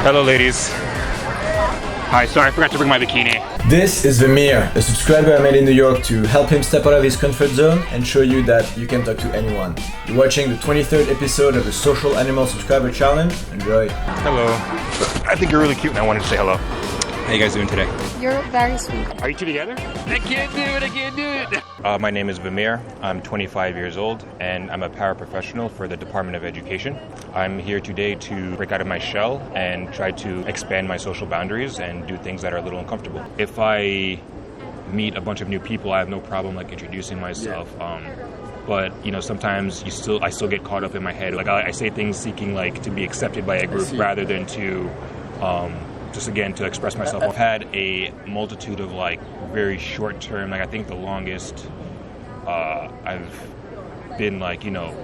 Hello, ladies. Hi, sorry, I forgot to bring my bikini. This is Vamir, a subscriber I made in New York to help him step out of his comfort zone and show you that you can talk to anyone. You're watching the 23rd episode of the Social Animal Subscriber Challenge. Enjoy. Hello. I think you're really cute and I wanted to say hello. How you guys doing today? You're very sweet. Are you two together? I can't do it. My name is Vamir. I'm 25 years old and I'm a paraprofessional for the Department of Education. I'm here today to break out of my shell and try to expand my social boundaries and do things that are a little uncomfortable. If I meet a bunch of new people, I have no problem like introducing myself. But you know, sometimes I still get caught up in my head. Like I say things seeking like to be accepted by a group rather than to just again to express myself. I've had a multitude of like very short term, like I think the longest I've been like, you know,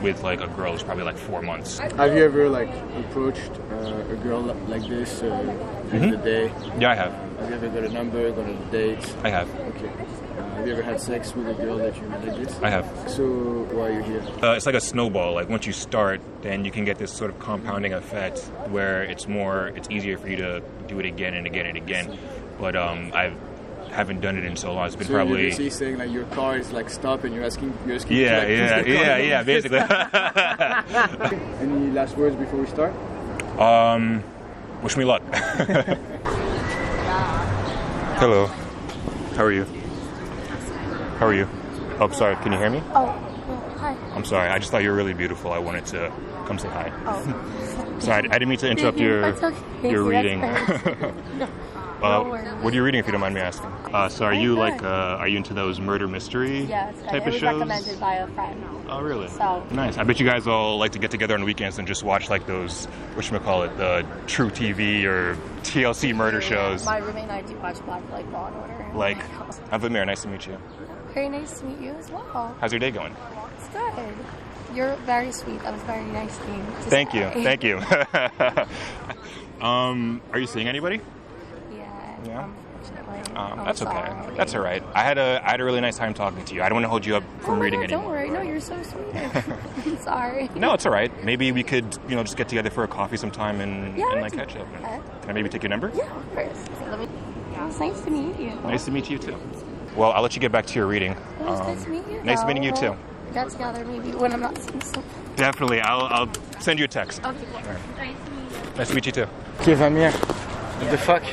with like a girl is probably like 4 months. Have you ever like approached a girl like this during the day? Yeah, I have. Have you ever got a number, got a date? I have. Okay. Have you ever had sex with a girl that you met like this? I have. So why are you here? It's like a snowball. Like once you start, then you can get this sort of compounding effect where it's easier for you to do it again and again and again. But I haven't done it in so long. It's been so probably. You're basically saying like your car is like stop and you're asking. Yeah, basically. Any last words before we start? Wish me luck. Hello. How are you? How are you? Oh, sorry. Can you hear me? Oh, hi. I'm sorry. I just thought you were really beautiful. I wanted to come say hi. Oh. Sorry, I didn't mean to interrupt your reading. What are you reading, if you don't mind me asking? So are you like, are you into those murder mystery type of shows? It was recommended by a friend. Oh, really? So nice. I bet you guys all like to get together on weekends and just watch like those, whatchamacallit, the True TV or TLC murder shows. My roommate and I do watch Law and Order. Like, I'm Vamir. Nice to meet you. Very nice to meet you as well. How's your day going? It's good. You're very sweet. That was very nice thing to Thank say. you. Are you seeing anybody? Yeah. Unfortunately. That's okay. Sorry. That's all right. I had a really nice time talking to you. I don't want to hold you up from reading anymore. Don't worry. No, you're so sweet. I'm sorry. No, it's all right. Maybe we could, just get together for a coffee sometime and like catch up. Can I maybe take your number? Yeah, of course. It's nice to meet you. Nice to meet you too. Well, I'll let you get back to your reading. It was nice to meet you. Nice meeting you too. Get together maybe when I'm not seeing something. Definitely. I'll send you a text. Okay. Right. Nice to meet you too. Okay, Vamir. What the fuck?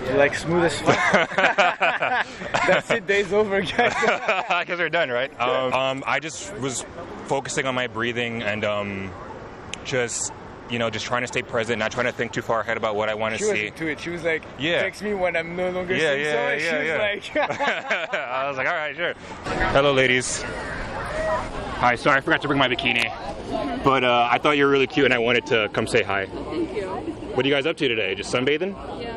You're like smooth as fuck. That's it, day's over, guys. Because we're done, right? I just was focusing on my breathing and just trying to stay present, not trying to think too far ahead about what I want to see. She was into it. She was like, text me when I'm no longer seeing someone. She was like... I was like, all right, sure. Hello, ladies. Hi, sorry, I forgot to bring my bikini. But I thought you were really cute and I wanted to come say hi. Thank you. What are you guys up to today? Just sunbathing? Yeah.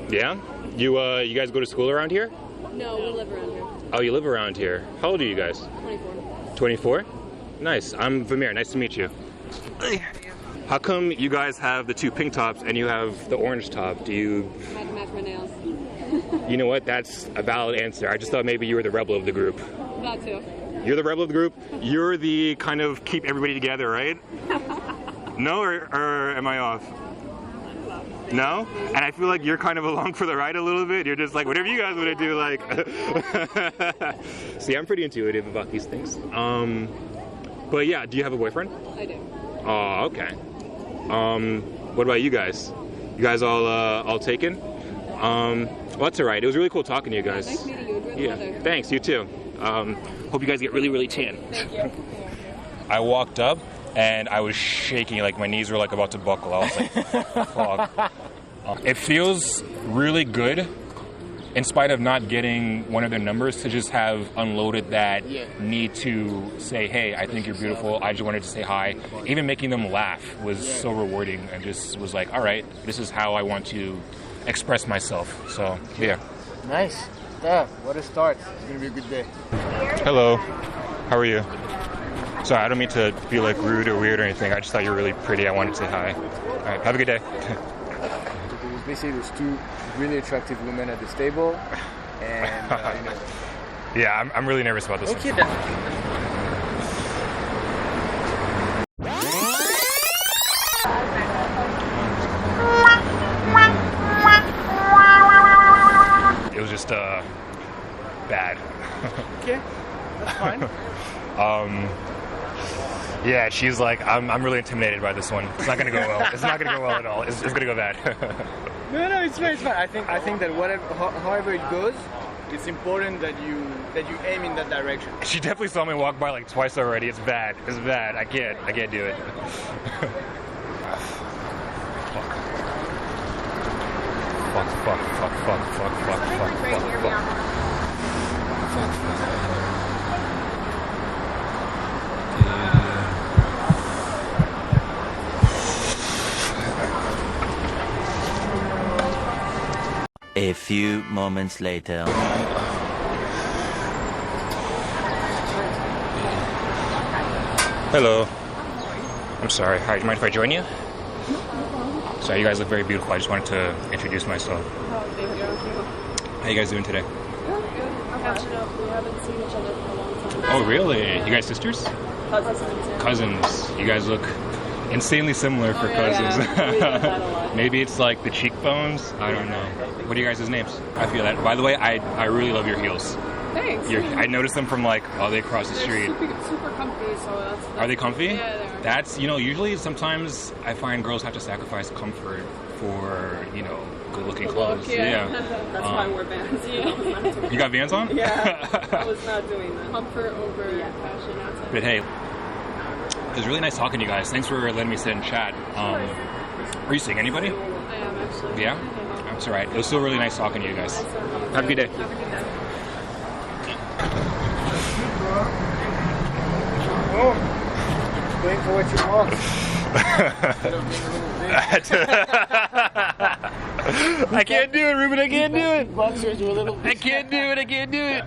Yeah? You guys go to school around here? No, we live around here. Oh, you live around here. How old are you guys? 24. 24? Nice. I'm Vamir. Nice to meet you. How come you guys have the two pink tops and you have the orange top? Do you... I had to match my nails. You know what? That's a valid answer. I just thought maybe you were the rebel of the group. That too. You're the rebel of the group? You're the kind of keep everybody together, right? No? Or am I off? No? And I feel like you're kind of along for the ride a little bit. You're just like, whatever you guys want to do, like... See, I'm pretty intuitive about these things. But yeah, do you have a boyfriend? I do. Oh, okay. What about you guys? You guys all taken? Well, that's all right. It was really cool talking to you guys. Nice meeting you. Enjoy the weather. Thanks. You too. Hope you guys get really, really tan. Thank you. I walked up and I was shaking, like my knees were like about to buckle. I was like, fuck. It feels really good, in spite of not getting one of their numbers, to just have unloaded that need to say, hey, I think you're beautiful. I just wanted to say hi. Even making them laugh was so rewarding, and just was like, all right, this is how I want to express myself. So, yeah. Nice. Yeah, what a start. It's going to be a good day. Hello. How are you? Sorry, I don't mean to be like rude or weird or anything. I just thought you were really pretty. I wanted to say hi. All right, have a good day. Basically, there's two really attractive women at this table, and Yeah, I'm really nervous about this. Okay. One. just bad. Okay, that's fine. Yeah, she's like, I'm really intimidated by this one. It's not gonna go well. It's not gonna go well at all. It's gonna go bad. No, it's fine. It's fine. I think that however it goes, it's important that you aim in that direction. She definitely saw me walk by like twice already. It's bad. It's bad. I can't do it. A few moments later. Hello. I'm sorry. Hi, do you mind if I join you? Sorry, you guys look very beautiful. I just wanted to introduce myself. Oh, thank you. How you guys doing today? Good. I'm catching up. We haven't seen each other for a long time. Oh, really? You guys sisters? Cousins. Cousins. You guys look insanely similar for cousins. Yeah. We get that a lot. Maybe it's like the cheekbones. I don't know. What are you guys' names? I feel that. By the way, I really love your heels. Thanks. I noticed them from like all the way across the street. They're super comfy, so that's Are they comfy? Yeah, they are. That's, usually sometimes I find girls have to sacrifice comfort for, good-looking clothes. Yeah. That's why we're Vans. Yeah. You got Vans on? Yeah. I was not doing that. Comfort over fashion. But hey, it was really nice talking to you guys. Thanks for letting me sit and chat. Are you seeing anybody? I am actually. Yeah? That's all right. It was still really nice talking to you guys. Have a good day. Have a good day. Going for what you want. I can't do it, Ruben. I can't do it. Boxers were a little. I can't do it. I can't do it.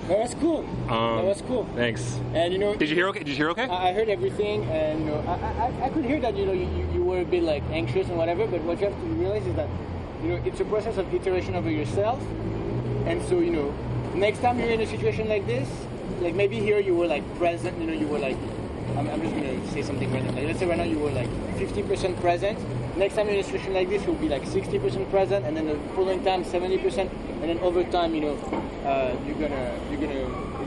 That was cool. That was cool. Thanks. And Did you hear okay? Did you hear okay? I heard everything, and I could hear that you were a bit like anxious and whatever. But what you have to realize is that it's a process of iteration over yourself, and so next time you're in a situation like this, like maybe here you were like present, you were like, I'm just gonna say something random. Like let's say right now you were like 50% present. Next time you're in a situation like this, you'll be like 60% present, and then the following time 70%, and then over time, it's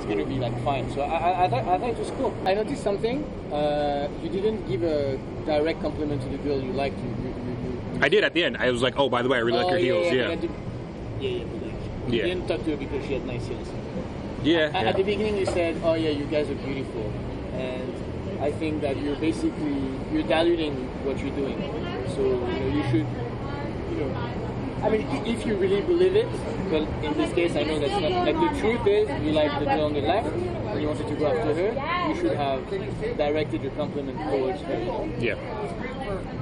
gonna be like fine. So I thought it was cool. I noticed something. You didn't give a direct compliment to the girl you liked. I did at the end. I was like, oh, by the way, I really like your heels. Yeah. You didn't talk to her because she had nice heels. Yeah. At the beginning, you said, "Oh yeah, you guys are beautiful," and I think that you're diluting what you're doing. So you should, I mean, if you really believe it, but in this case, I know that's not. Like the truth is, you like the girl on the left, and you wanted to go after her. You should have directed your compliment towards her. Yeah.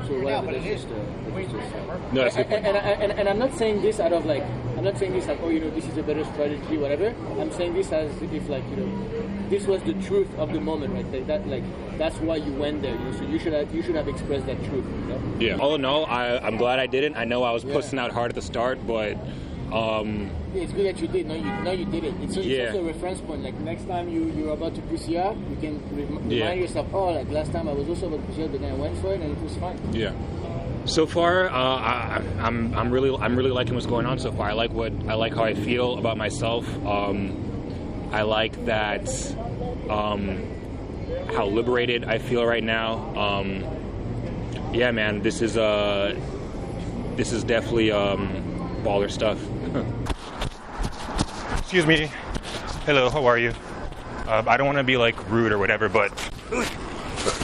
So whatever, that's just No, that's good. and I'm not saying this out of like, I'm not saying this like, oh, this is a better strategy, whatever. I'm saying this as if like, this was the truth of the moment, right? That's why you went there. So you should have expressed that truth. Yeah. All in all, I'm glad I didn't. I know I was pussing out hard at the start, but. It's good that you did. No, you did it. It's also a reference point. Like next time you're about to pussy up, you can remind yourself. Oh, like last time I was also about to pussy up, but then I went for it and it was fine. Yeah. So far, I'm really liking what's going on so far. I like how I feel about myself. I like that how liberated I feel right now. Yeah, man, this is definitely baller stuff. Excuse me. Hello, how are you? I don't want to be like rude or whatever, but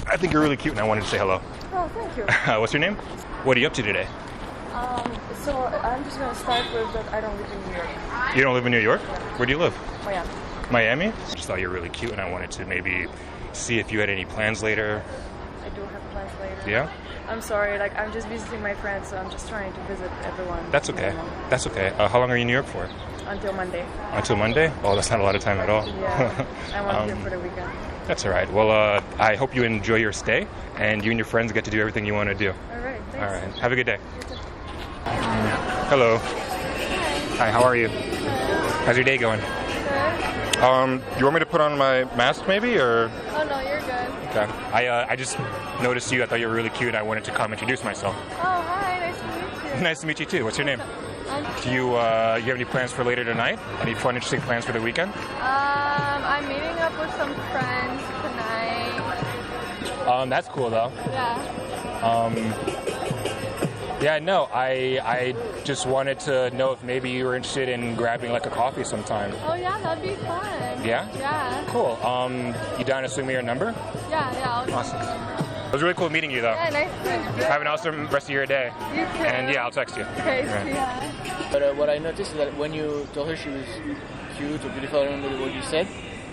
I think you're really cute and I wanted to say hello. Oh, thank you. What's your name? What are you up to today? So I'm just gonna start with that I don't live in New York. You don't live in New York? Where do you live? Miami. Miami? I just thought you were really cute and I wanted to maybe see if you had any plans later. I do have plans later. Yeah? I'm sorry, like I'm just visiting my friends, so I'm just trying to visit everyone. That's okay. That's okay. How long are you in New York for? Until Monday. Until Monday? Oh, that's not a lot of time at all. Yeah. I'm here for the weekend. That's all right. Well, I hope you enjoy your stay and you and your friends get to do everything you want to do. All right, thanks. All right. Have a good day. Hello. Hi, how are you? How's your day going? Good. You want me to put on my mask maybe, or? Oh no, you're good. Okay. I just noticed you. I thought you were really cute. I wanted to come introduce myself. Oh, hi, nice to meet you. Nice to meet you too. What's your name? Do you have any plans for later tonight? Any fun, interesting plans for the weekend? I'm meeting up with some friends tonight. That's cool though. Yeah. Yeah, no, I just wanted to know if maybe you were interested in grabbing like a coffee sometime. Oh yeah, that'd be fun. Yeah? Yeah. Coll. You down to swing me your number? Yeah, I'll Awesome. It was really cool meeting you though. Yeah, nice to meet you. Have an awesome rest of your day. You too. And yeah, I'll text you. Okay, Right. yeah. But what I noticed is that when you told her she was cute or beautiful, I don't remember what you said,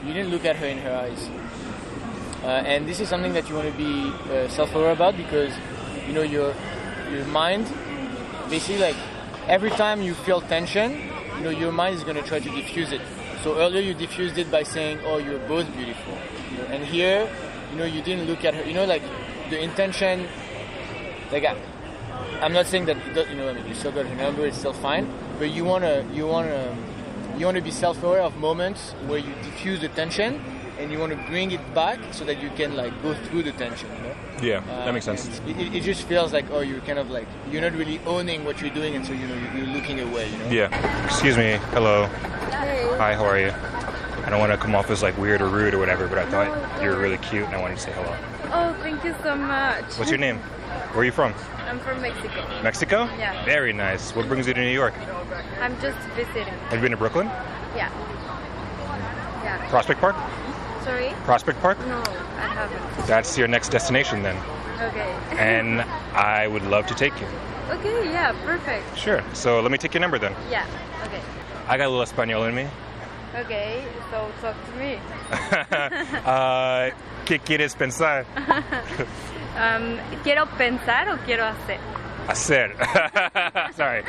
you didn't look at her in her eyes. And this is something that you want to be self-aware about, because you know your mind, basically, like every time you feel tension, you know your mind is going to try to diffuse it. So earlier you diffused it by saying, "Oh, you're both beautiful," you know? And here, you know, you didn't look at her. You know, like the intention. Like I'm not saying that you know. I mean, you still got her number; it's still fine. But you wanna be self-aware of moments where you diffuse the tension, and you want to bring it back so that you can like go through the tension. You know? Yeah, that makes sense. It just feels like, oh, you're kind of like, you're not really owning what you're doing, and so, you know, you're looking away, you know? Yeah. Excuse me. Hello. Hey. Hi, how are you? I don't want to come off as like weird or rude or whatever, but I thought you were really cute and I wanted to say hello. Oh, thank you so much. What's your name? Where are you from? I'm from Mexico. Mexico? Yeah. Very nice. What brings you to New York? I'm just visiting. Have you been to Brooklyn? Yeah. Yeah. Prospect Park? Sorry? Prospect Park? No, I haven't. That's your next destination then. Okay. And I would love to take you. Okay, yeah, perfect. Sure. So let me take your number then. Yeah, okay. I got a little Espanol in me. Okay, so talk to me. ¿Qué quieres pensar? ¿Quiero pensar o quiero hacer? Hacer. Sorry.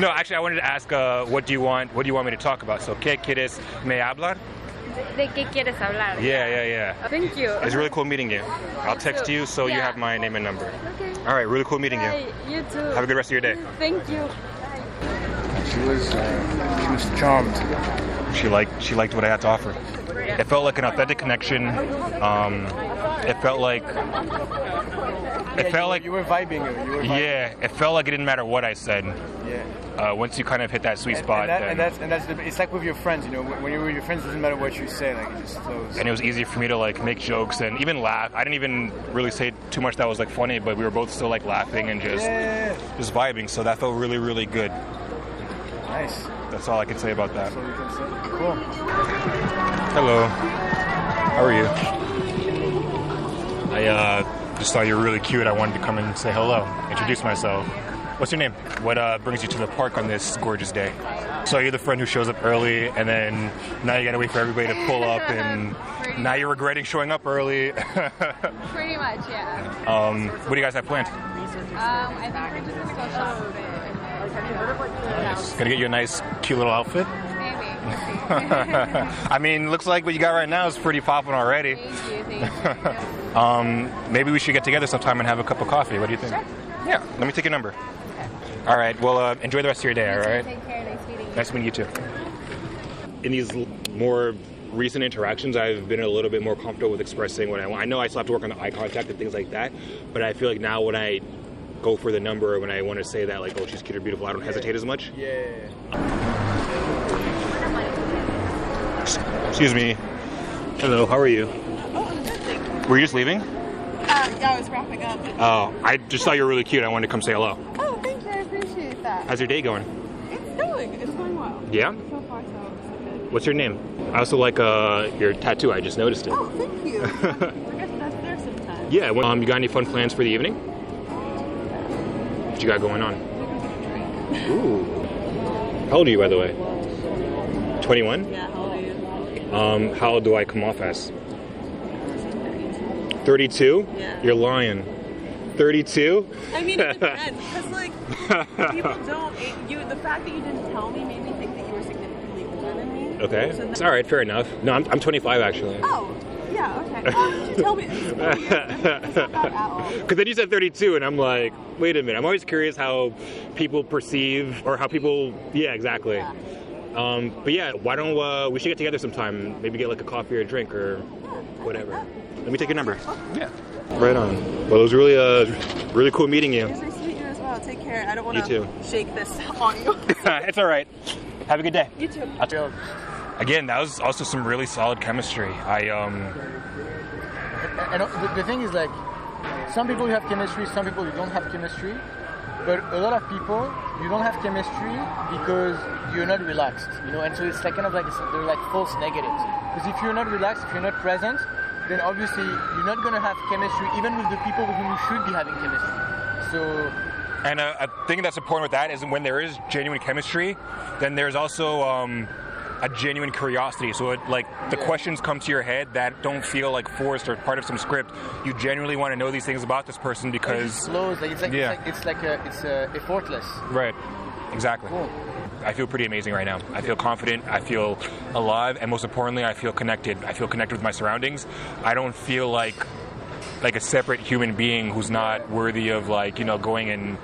No, actually, I wanted to ask, what do you want me to talk about? So, ¿qué quieres me hablar? ¿De qué quieres hablar? Yeah. Thank you. It's really cool meeting you. I'll text you so you Yeah. have my name and number. Okay. All right, really cool meeting you. Bye. You too. Have a good rest of your day. Thank you. She was charmed. She liked what I had to offer. It felt like an authentic connection. It felt like you were vibing. Yeah, it felt like it didn't matter what I said. Yeah. Once you kind of hit that sweet spot, it's like with your friends, you know, when you're with your friends, it doesn't matter what you say, like it just flows. and it was easy for me to like make jokes and even laugh. I didn't even really say too much that was like funny, but we were both still like laughing and just vibing. So that felt really, really good. Nice. That's all I can say about that. That's all you can say. Cool. Hello. How are you? I just thought you were really cute. I wanted to come and say hello, introduce myself. What's your name? What brings you to the park on this gorgeous day? So you're the friend who shows up early, and then now you gotta wait for everybody to pull up, and now you're regretting showing up early. Pretty much, yeah. What do you guys have planned? I think we're just gonna go shopping. Nice. Gonna get you a nice, cute little outfit? Maybe. I mean, looks like what you got right now is pretty popping already. Thank you. Maybe we should get together sometime and have a cup of coffee. What do you think? Sure. Yeah, let me take your number. All right, well, enjoy the rest of your day, all right? Take care. Nice meeting you. Nice meeting you too. In these more recent interactions, I've been a little bit more comfortable with expressing what I want. I know I still have to work on the eye contact and things like that, but I feel like now when I go for the number, when I want to say that, like, oh, she's cute or beautiful, I don't hesitate as much. Yeah. Excuse me. Hello, how are you? Oh, I'm good, thank you. Were you just leaving? Yeah, I was wrapping up. Oh, I just thought you were really cute. I wanted to come say hello. Oh, thank you. I appreciate that. How's your day going? It's going well. Yeah? So far, so good. What's your name? I also like your tattoo. I just noticed it. Oh, thank you. I guess that's there sometimes. Yeah. You got any fun plans for the evening? What you got going on? Ooh. How old are you, by the way? 21? Yeah, how old are you? How do I come off as? 32? Yeah. You're lying. 32? I mean, it depends. Because, like, people don't... the fact that you didn't tell me made me think that you were significantly older than me. Okay. So It's all right. Fair enough. No, I'm 25, actually. Oh, yeah, okay. Well, you tell me this. That's not bad at all. Because then you said 32, and I'm like, wait a minute. I'm always curious how people perceive, or how people... Yeah, exactly. Yeah. But yeah, why don't we should get together sometime? Maybe get like a coffee or a drink or whatever. Let me take your number. Yeah. Right on. Well, it was really cool meeting you. It's nice to meet you as well. Take Take care. I don't want You too. to shake this on you. It's all right. Have a good day. You too. Again, that was also some really solid chemistry. And the thing is, like, some people you have chemistry, some people you don't have chemistry. But a lot of people, you don't have chemistry because you're not relaxed, you know. And so it's like kind of like they're like false negatives. Because if you're not relaxed, if you're not present, then obviously you're not gonna have chemistry even with the people with whom you should be having chemistry. So. And a thing that's important with that is when there is genuine chemistry, then there's also a genuine curiosity. So the questions come to your head that don't feel like forced or part of some script. You genuinely want to know these things about this person because it flows. It's effortless. Right. Exactly. Cool. I feel pretty amazing right now. I feel confident. I feel alive, and most importantly, I feel connected. I feel connected with my surroundings. I don't feel like a separate human being who's not worthy of going and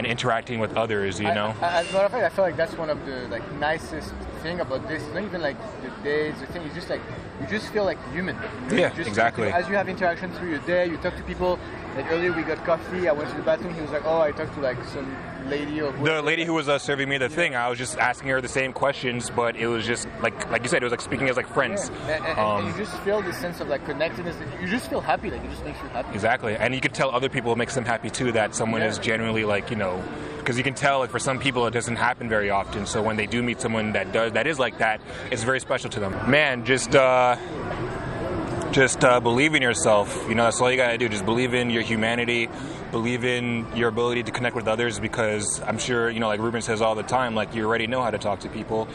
interacting with others. You know. As a matter of fact, I feel like that's one of the nicest thing about this. It's not even like the days, the thing. It's just like you just feel like human. Yeah, exactly. As you have interaction through your day, you talk to people. Like earlier, we got coffee. I went to the bathroom. He was like, "Oh, I talked to like some lady or whoever." The lady who was serving me the thing. I was just asking her the same questions, but it was just like you said, it was like speaking as like friends. Yeah. And you just feel this sense of like connectedness. You just feel happy. Like it just makes you happy. Exactly, and you could tell other people it makes them happy too. That someone is genuinely because you can tell like for some people it doesn't happen very often. So when they do meet someone that is like that, it's very special to them. Man, just believe in yourself. You know, that's all you gotta do. Just believe in your humanity, believe in your ability to connect with others, because I'm sure, like Ruben says all the time, like you already know how to talk to people.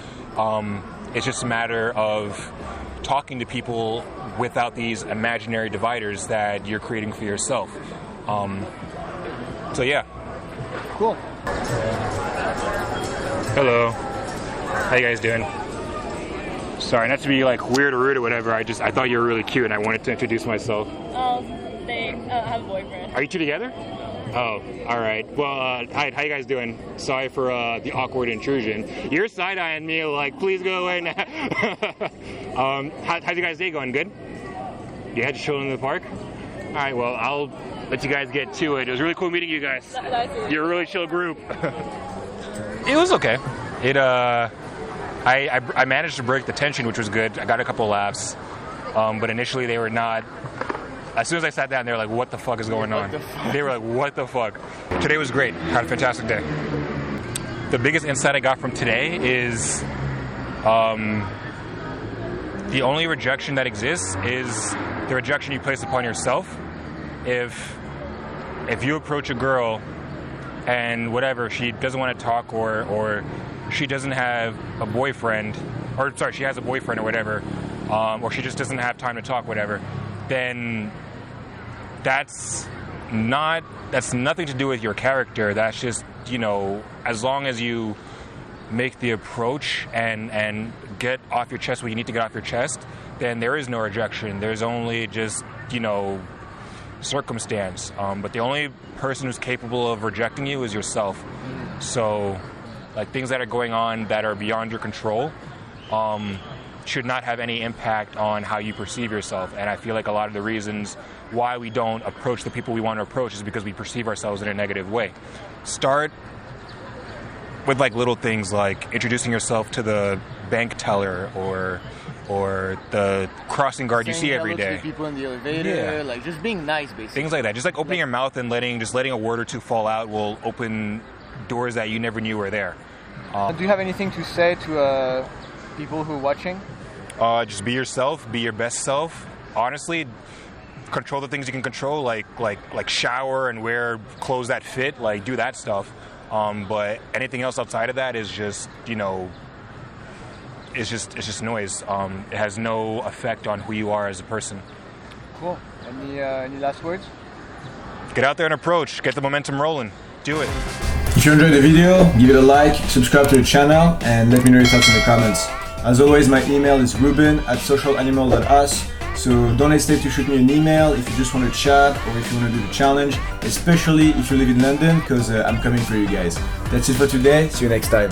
It's just a matter of talking to people without these imaginary dividers that you're creating for yourself. So yeah. Cool. Hello. How you guys doing? Sorry, not to be like weird or rude or whatever. I thought you were really cute and I wanted to introduce myself. Oh, thanks. I have a boyfriend. Are you two together? Oh, all right. Well, hi, how you guys doing? Sorry for the awkward intrusion. You're side-eyeing me like, please go away now. How's you guys' day going? Good? You had to chill in the park? All right, well, I'll let you guys get to it. It was really cool meeting you guys. You're a really chill group. It was okay. I managed to break the tension, which was good. I got a couple of laughs, but initially they were not. As soon as I sat down, they were like, "What the fuck is going on?" They were like, "What the fuck?" Today was great. Had a fantastic day. The biggest insight I got from today is the only rejection that exists is the rejection you place upon yourself. If you approach a girl and whatever, she doesn't want to talk or she doesn't have a boyfriend, or sorry, she has a boyfriend or whatever, or she just doesn't have time to talk, whatever, then that's nothing to do with your character. That's just, as long as you make the approach and get off your chest what you need to get off your chest, then there is no rejection. There's only just, circumstance. But the only person who's capable of rejecting you is yourself. So, like, things that are going on that are beyond your control should not have any impact on how you perceive yourself. And I feel like a lot of the reasons why we don't approach the people we want to approach is because we perceive ourselves in a negative way. Start with like little things like introducing yourself to the bank teller or the crossing guard you see every day. To the people in the elevator, like just being nice, basically. Things like that. Just like opening your mouth and letting a word or two fall out will open doors that you never knew were there. Do you have anything to say to people who are watching? Just be yourself. Be your best self. Honestly, control the things you can control, like shower and wear clothes that fit. Like, do that stuff. But anything else outside of that is just, it's just noise. It has no effect on who you are as a person. Cool. Any last words? Get out there and approach. Get the momentum rolling. Do it. If you enjoyed the video, give it a like, subscribe to the channel, and let me know your thoughts in the comments. As always, my email is ruben@socialanimal.us, so don't hesitate to shoot me an email if you just want to chat or if you want to do the challenge, especially if you live in London, because I'm coming for you guys. That's it for today. See you next time.